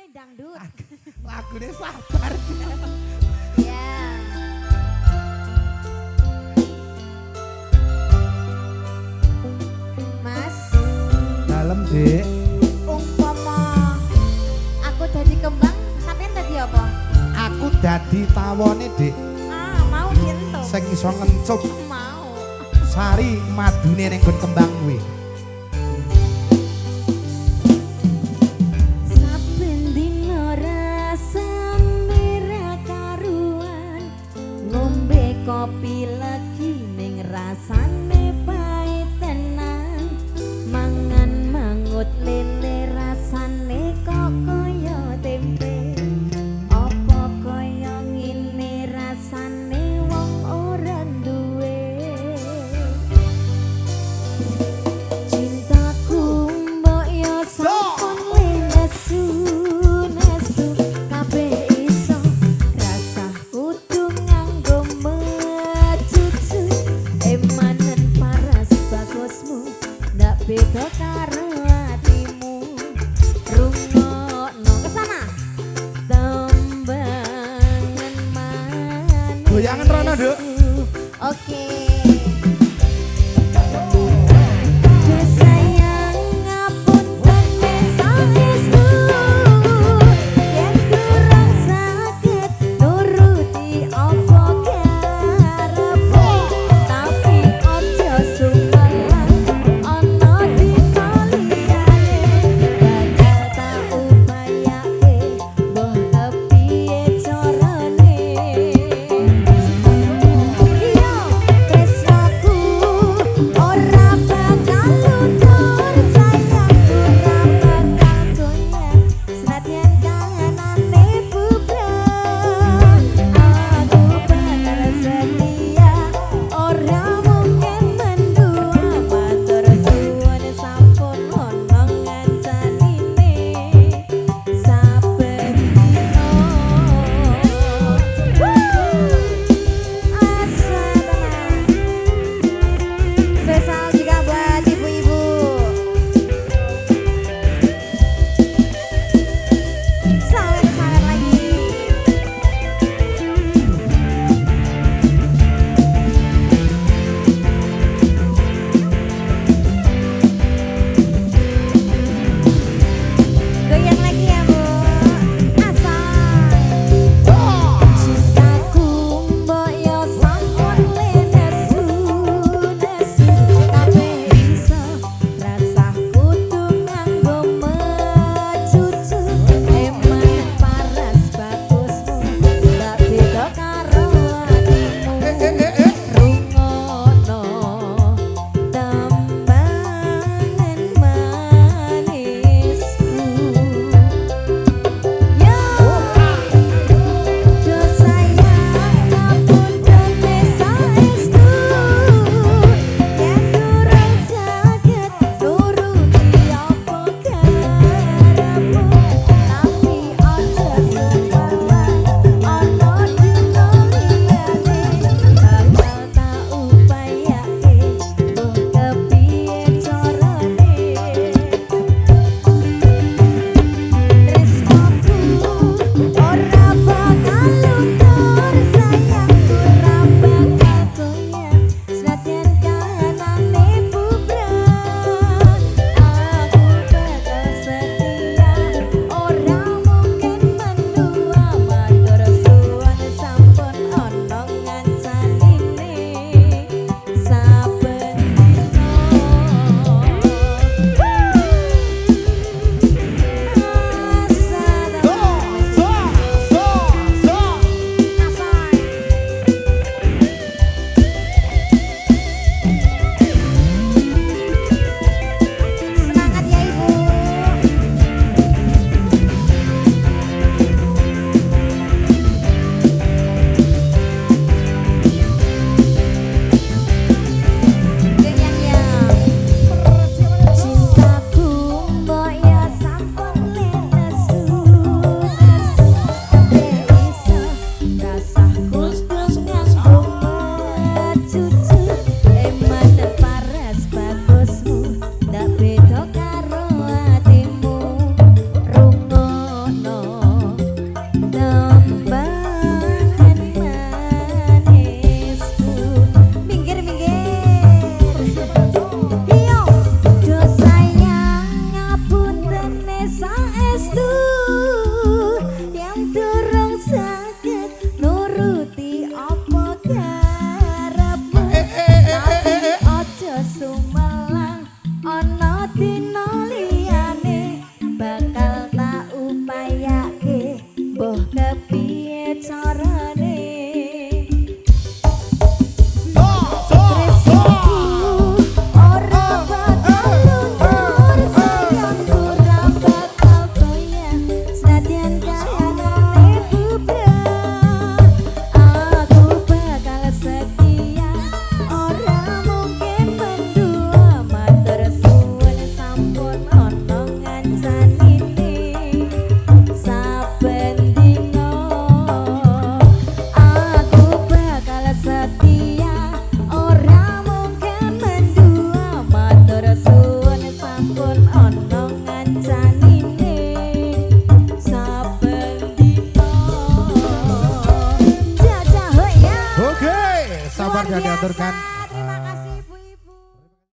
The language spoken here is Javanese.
lagune dangdut. Lagune sabar. Iya. Mas, Dalem, Dik. umpama aku dadi kembang, sampean dadi apa? Aku dadi tawone, Dik. Ah, mau dientuk. Sing iso ngencup Mau. sari madune ning nggon kembang kuwi. Saben dina rasane ra karuan, ngombe kopi lagi ning rasane pahit tenan, mangan mangut lele rasane kok kaya tempe, apa kaya ngene rasane wong ora duwe. Cintaku mbok yo sampun nesu nesu kabeh iso rasah kudu nganggo mecucu emanen paras bagusmu ndak beda karo atimu rungokno kesana tembangan manis Goyangan rono, Duk. Oke. Sayang ngapunten saestu yen durung saged nuruti apa karepe tapi aja sumelan ana dina liyane bakal tak upayake mbah kepiye carane iya Suarja biasa. diaturkan